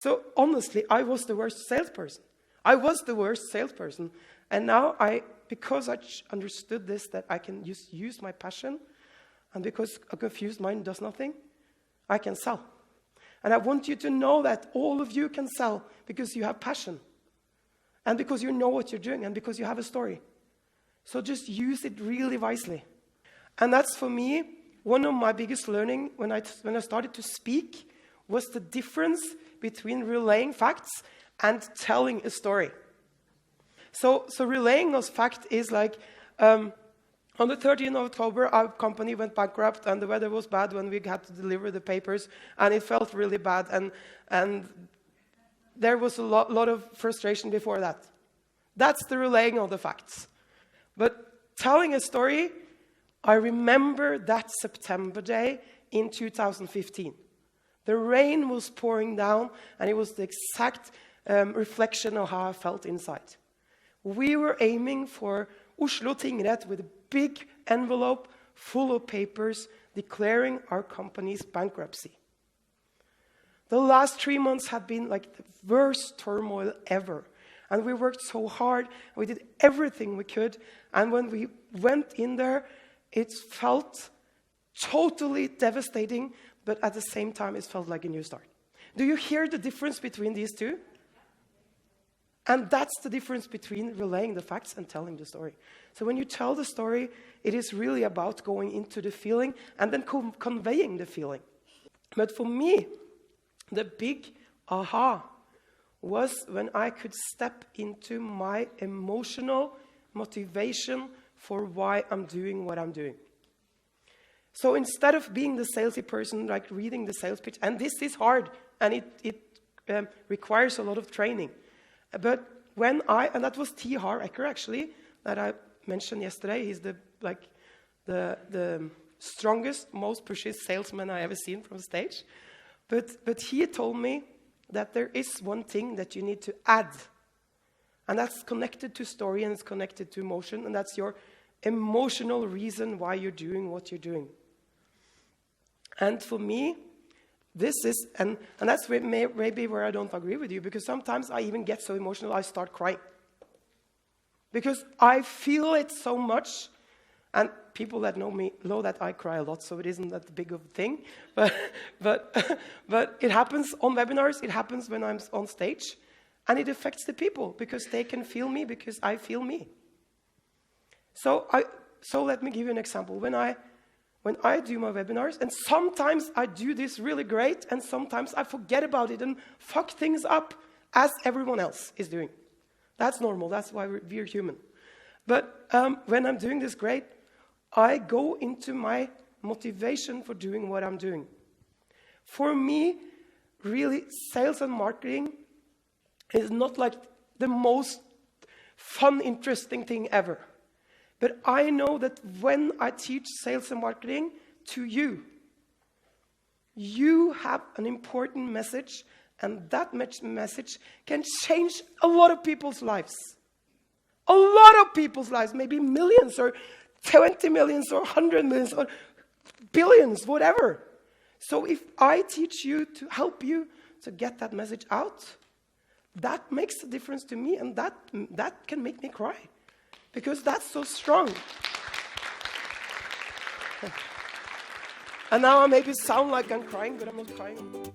So honestly, I was the worst salesperson. I was the worst salesperson. And now because I understood this, that I can use my passion, and because a confused mind does nothing, I can sell. And I want you to know that all of you can sell because you have passion. And because you know what you're doing, and because you have a story. So just use it really wisely. And that's, for me, one of my biggest learning when I started to speak was the difference between relaying facts and telling a story. So relaying a fact is like, on the 13th of October, our company went bankrupt, and the weather was bad when we had to deliver the papers, and it felt really bad, and there was a lot of frustration before that. That's the relaying of the facts. But telling a story, I remember that September day in 2015. The rain was pouring down, and it was the exact reflection of how I felt inside. We were aiming for Oslo Tingrett with a big envelope full of papers declaring our company's bankruptcy. The last 3 months had been like the worst turmoil ever. And we worked so hard, we did everything we could. And when we went in there, it felt totally devastating, but at the same time, it felt like a new start. Do you hear the difference between these two? And that's the difference between relaying the facts and telling the story. So when you tell the story, it is really about going into the feeling and then conveying the feeling. But for me, the big aha was when I could step into my emotional motivation for why I'm doing what I'm doing. So instead of being the salesy person, like reading the sales pitch, and this is hard, and it requires a lot of training. But and that was T. Harv Eker actually, that I mentioned yesterday. He's the strongest, most pushy salesman I ever seen from stage. But he told me that there is one thing that you need to add. And that's connected to story, and it's connected to emotion, and that's your emotional reason why you're doing what you're doing. And for me, this is, and that's maybe where I don't agree with you, because sometimes I even get so emotional I start crying. Because I feel it so much, and people that know me know that I cry a lot, so it isn't that big of a thing. But it happens on webinars, it happens when I'm on stage, and it affects the people, because they can feel me, because I feel me. So let me give you an example. When I do my webinars, and sometimes I do this really great, and sometimes I forget about it and fuck things up, as everyone else is doing. That's normal, that's why we're human. But when I'm doing this great, I go into my motivation for doing what I'm doing. For me, really, sales and marketing is not like the most fun, interesting thing ever. But I know that when I teach sales and marketing to you, you have an important message, and that message can change a lot of people's lives. A lot of people's lives, maybe millions or 20 millions or 100 millions or billions, whatever. So if I teach you to help you to get that message out, that makes a difference to me, and that can make me cry. Because that's so strong. And now I maybe sound like I'm crying, but I'm not crying.